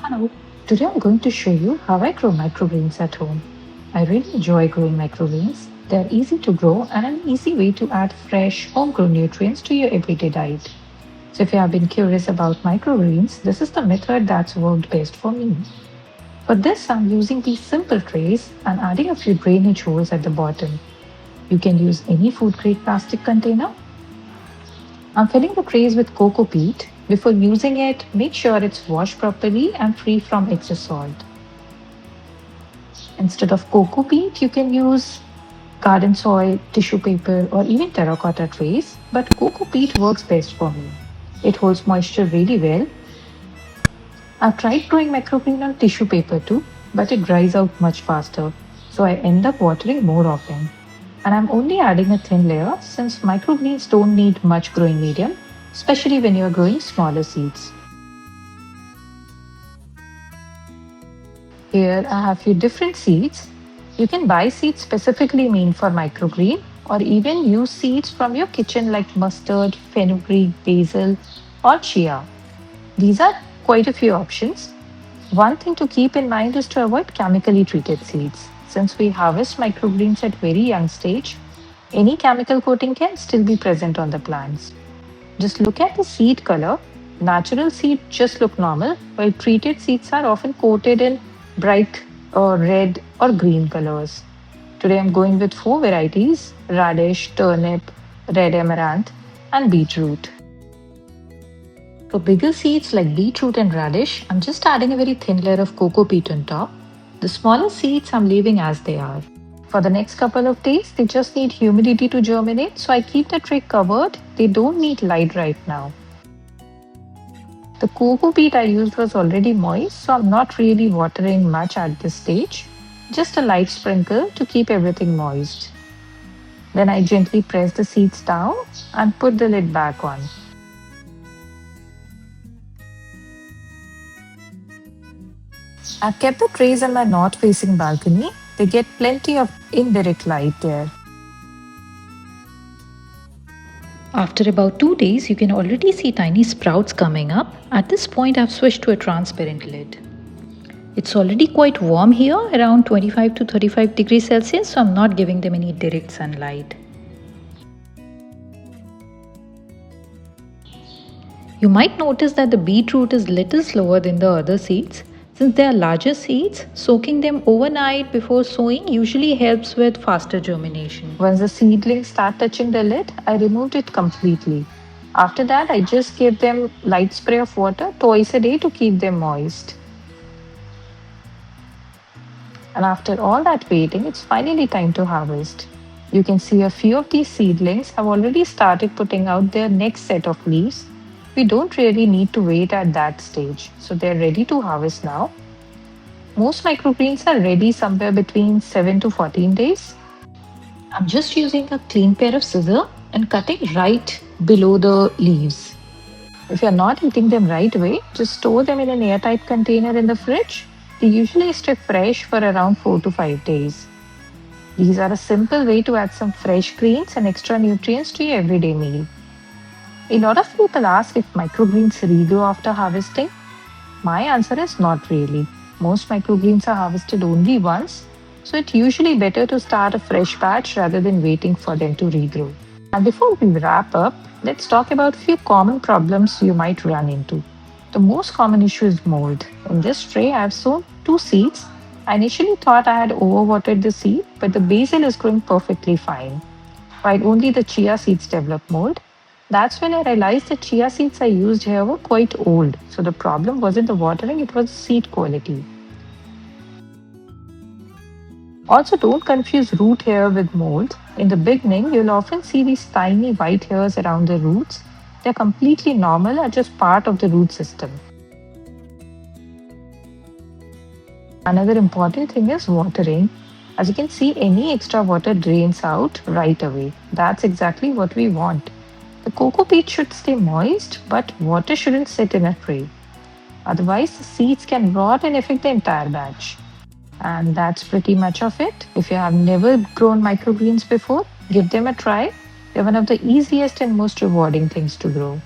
Hello, today I'm going to show you how I grow microgreens at home. I really enjoy growing microgreens. They're easy to grow and an easy way to add fresh, homegrown nutrients to your everyday diet. So if you have been curious about microgreens, this is the method that's worked best for me. For this, I'm using these simple trays and adding a few drainage holes at the bottom. You can use any food grade plastic container. I'm filling the trays with coco peat. Before using it, make sure it's washed properly and free from excess salt. Instead of coco peat, you can use garden soil, tissue paper, or even terracotta trays, but coco peat works best for me. It holds moisture really well. I've tried growing microgreen on tissue paper too, but it dries out much faster, so I end up watering more often. And I'm only adding a thin layer since microgreens don't need much growing medium, especially when you're growing smaller seeds. Here I have few different seeds. You can buy seeds specifically made for microgreen or even use seeds from your kitchen like mustard, fenugreek, basil or chia. These are quite a few options. One thing to keep in mind is to avoid chemically treated seeds. Since we harvest microgreens at very young stage, any chemical coating can still be present on the plants. Just look at the seed color. Natural seeds just look normal, while treated seeds are often coated in bright or red or green colors. Today I'm going with four varieties: radish, turnip, red amaranth, and beetroot. For bigger seeds like beetroot and radish, I'm just adding a very thin layer of coco peat on top. The smaller seeds I'm leaving as they are. For the next couple of days, they just need humidity to germinate, so I keep the tray covered. They don't need light right now. The coco peat I used was already moist, so I'm not really watering much at this stage. Just a light sprinkle to keep everything moist. Then I gently press the seeds down and put the lid back on. I've kept the trays on my north-facing balcony. They get plenty of indirect light there. After about 2 days, you can already see tiny sprouts coming up. At this point, I've switched to a transparent lid. It's already quite warm here, around 25 to 35 degrees Celsius, so I'm not giving them any direct sunlight. You might notice that the beetroot is little slower than the other seeds. Since they are larger seeds, soaking them overnight before sowing usually helps with faster germination. Once the seedlings start touching the lid, I removed it completely. After that, I just gave them light spray of water twice a day to keep them moist. And after all that waiting, it's finally time to harvest. You can see a few of these seedlings have already started putting out their next set of leaves. We don't really need to wait at that stage, so they're ready to harvest now. Most microgreens are ready somewhere between 7 to 14 days. I'm just using a clean pair of scissors and cutting right below the leaves. If you're not eating them right away, just store them in an airtight container in the fridge. They usually stay fresh for around 4 to 5 days. These are a simple way to add some fresh greens and extra nutrients to your everyday meal. A lot of people ask if microgreens regrow after harvesting. My answer is not really. Most microgreens are harvested only once, so it's usually better to start a fresh batch rather than waiting for them to regrow. And before we wrap up, let's talk about a few common problems you might run into. The most common issue is mold. In this tray, I have sown 2 seeds. I initially thought I had overwatered the seed, but the basil is growing perfectly fine, while only the chia seeds develop mold. That's when I realized the chia seeds I used here were quite old, so the problem wasn't the watering, it was the seed quality. Also, don't confuse root hair with mold. In the beginning, you'll often see these tiny white hairs around the roots. They're completely normal and just part of the root system. Another important thing is watering. As you can see, any extra water drains out right away. That's exactly what we want. The coco peat should stay moist, but water shouldn't sit in a tray. Otherwise, the seeds can rot and affect the entire batch. And that's pretty much of it. If you have never grown microgreens before, give them a try. They're one of the easiest and most rewarding things to grow.